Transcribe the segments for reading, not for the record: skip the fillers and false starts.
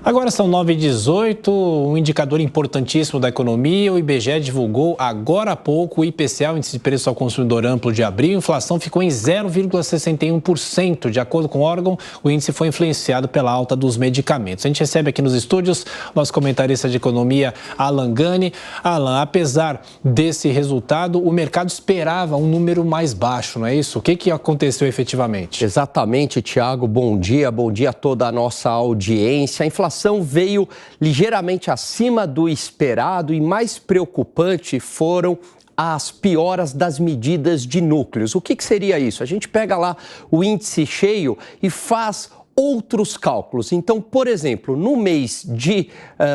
Agora são 9h18, um indicador importantíssimo da economia. O IBGE divulgou agora há pouco o IPCA, o Índice de Preço ao Consumidor Amplo de abril. A inflação ficou em 0,61%. De acordo com o órgão, o índice foi influenciado pela alta dos medicamentos. A gente recebe aqui nos estúdios nosso comentarista de economia, Alan Gani. Alan, apesar desse resultado, o mercado esperava um número mais baixo, não é isso? O que aconteceu efetivamente? Exatamente, Tiago. Bom dia a toda a nossa audiência. A inflação veio ligeiramente acima do esperado e mais preocupante foram as pioras das medidas de núcleos. O que seria isso? A gente pega lá o índice cheio e faz outros cálculos. Então, por exemplo, no mês de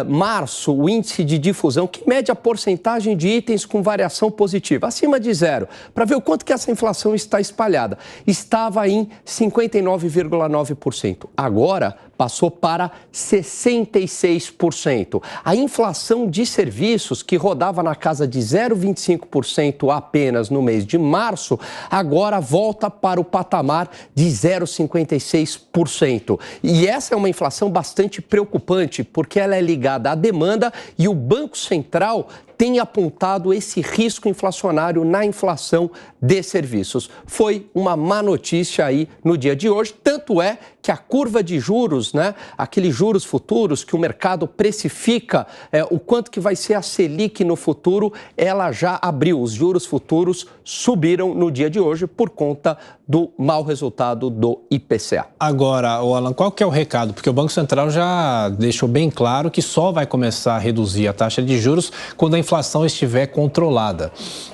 março, o índice de difusão, que mede a porcentagem de itens com variação positiva, acima de zero, para ver o quanto que essa inflação está espalhada, estava em 59,9%. Agora, passou para 66%. A inflação de serviços, que rodava na casa de 0,25% apenas no mês de março, agora volta para o patamar de 0,56%. E essa é uma inflação bastante preocupante, porque ela é ligada à demanda e o Banco Central tem apontado esse risco inflacionário na inflação de serviços. Foi uma má notícia aí no dia de hoje, tanto é que a curva de juros, aqueles juros futuros que o mercado precifica, o quanto que vai ser a Selic no futuro, ela já abriu. Os juros futuros subiram no dia de hoje por conta do mau resultado do IPCA. Agora, Alan, qual que é o recado? Porque o Banco Central já deixou bem claro que só vai começar a reduzir a taxa de juros quando a inflação estiver controlada.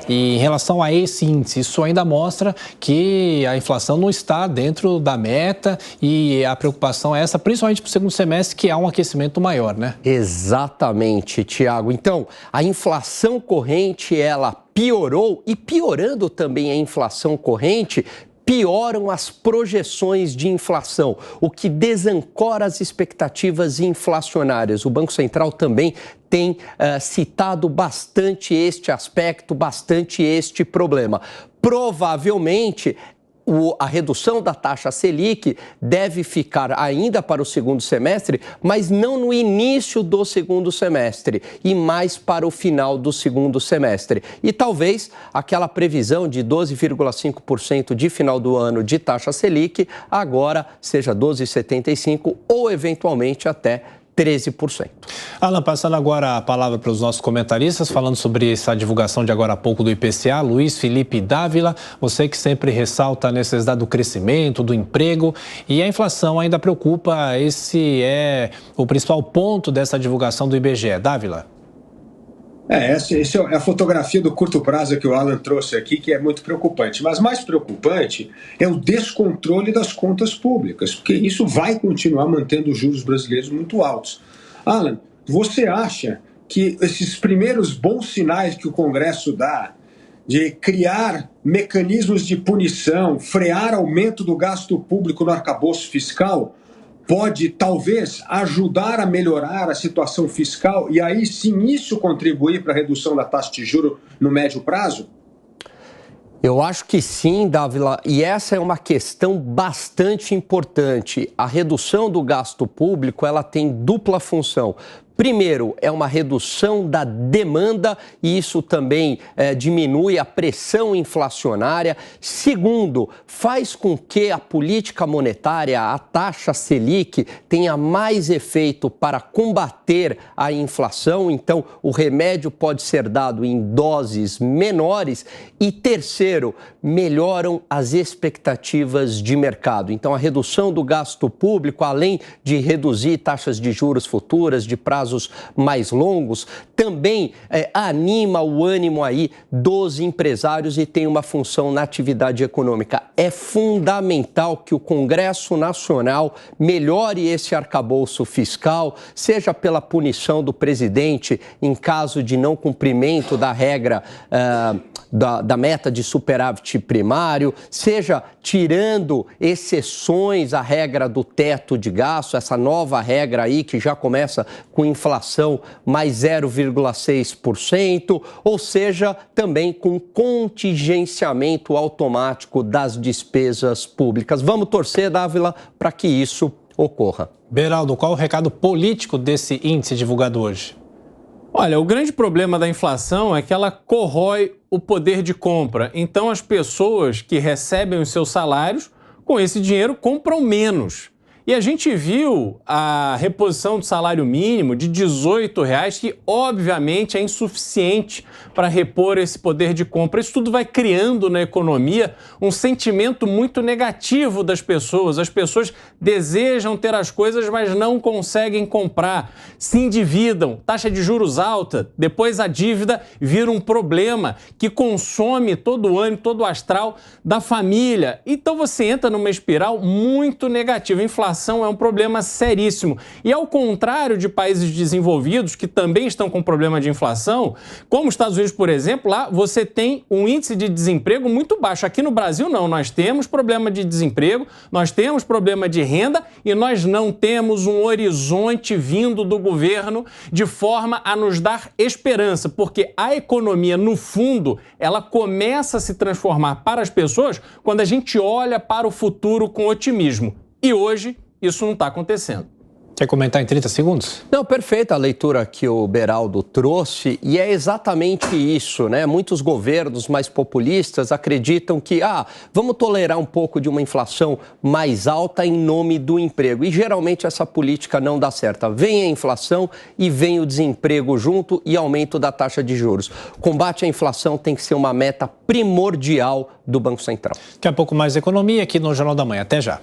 E em relação a esse índice, isso ainda mostra que a inflação não está dentro da meta e a preocupação é essa, principalmente para o segundo semestre, que há um aquecimento maior, né? Exatamente, Tiago. Então, a inflação corrente, ela piorou e piorando também a inflação corrente, pioram as projeções de inflação, o que desancora as expectativas inflacionárias. O Banco Central também tem citado bastante este aspecto, bastante este problema. Provavelmente, a redução da taxa Selic deve ficar ainda para o segundo semestre, mas não no início do segundo semestre e mais para o final do segundo semestre. E talvez aquela previsão de 12,5% de final do ano de taxa Selic agora seja 12,75% ou eventualmente até 13%. Alan, passando agora a palavra para os nossos comentaristas, falando sobre essa divulgação de agora há pouco do IPCA, Luiz Felipe Dávila, você que sempre ressalta a necessidade do crescimento, do emprego, e a inflação ainda preocupa, esse é o principal ponto dessa divulgação do IBGE. Dávila? Essa é a fotografia do curto prazo que o Alan trouxe aqui, que é muito preocupante. Mas mais preocupante é o descontrole das contas públicas, porque isso vai continuar mantendo os juros brasileiros muito altos. Alan, você acha que esses primeiros bons sinais que o Congresso dá, de criar mecanismos de punição, frear aumento do gasto público no arcabouço fiscal, pode, talvez, ajudar a melhorar a situação fiscal e aí sim isso contribuir para a redução da taxa de juros no médio prazo? Eu acho que sim, Dávila, e essa é uma questão bastante importante. A redução do gasto público, ela tem dupla função. Primeiro, é uma redução da demanda e isso também diminui a pressão inflacionária. Segundo, faz com que a política monetária, a taxa Selic, tenha mais efeito para combater a inflação. Então, o remédio pode ser dado em doses menores. E terceiro, melhoram as expectativas de mercado. Então, a redução do gasto público, além de reduzir taxas de juros futuras, de prazos mais longos, também anima o ânimo aí dos empresários e tem uma função na atividade econômica. É fundamental que o Congresso Nacional melhore esse arcabouço fiscal, seja pela punição do presidente em caso de não cumprimento da regra da meta de superávit primário, seja tirando exceções à regra do teto de gasto, essa nova regra aí que já começa com inflação mais 0,6%, ou seja, também com contingenciamento automático das despesas públicas. Vamos torcer, Dávila, para que isso ocorra. Beraldo, qual o recado político desse índice divulgado hoje? Olha, o grande problema da inflação é que ela corrói o poder de compra. Então, as pessoas que recebem os seus salários, com esse dinheiro, compram menos. E a gente viu a reposição do salário mínimo de R$ 18,00, que obviamente é insuficiente para repor esse poder de compra. Isso tudo vai criando na economia um sentimento muito negativo das pessoas. As pessoas desejam ter as coisas, mas não conseguem comprar, se endividam, taxa de juros alta, depois a dívida vira um problema que consome todo o ânimo, todo o astral da família. Então você entra numa espiral muito negativa. A inflação é um problema seríssimo. E ao contrário de países desenvolvidos, que também estão com problema de inflação, como os Estados Unidos, por exemplo, lá você tem um índice de desemprego muito baixo. Aqui no Brasil, não. Nós temos problema de desemprego, nós temos problema de renda e nós não temos um horizonte vindo do governo de forma a nos dar esperança, porque a economia, no fundo, ela começa a se transformar para as pessoas quando a gente olha para o futuro com otimismo. E hoje, isso não está acontecendo. Quer comentar em 30 segundos? Não, perfeita a leitura que o Beraldo trouxe e é exatamente isso, né? Muitos governos mais populistas acreditam que, vamos tolerar um pouco de uma inflação mais alta em nome do emprego. E geralmente essa política não dá certo. Vem a inflação e vem o desemprego junto e aumento da taxa de juros. Combate à inflação tem que ser uma meta primordial do Banco Central. Daqui a pouco mais economia aqui no Jornal da Manhã. Até já.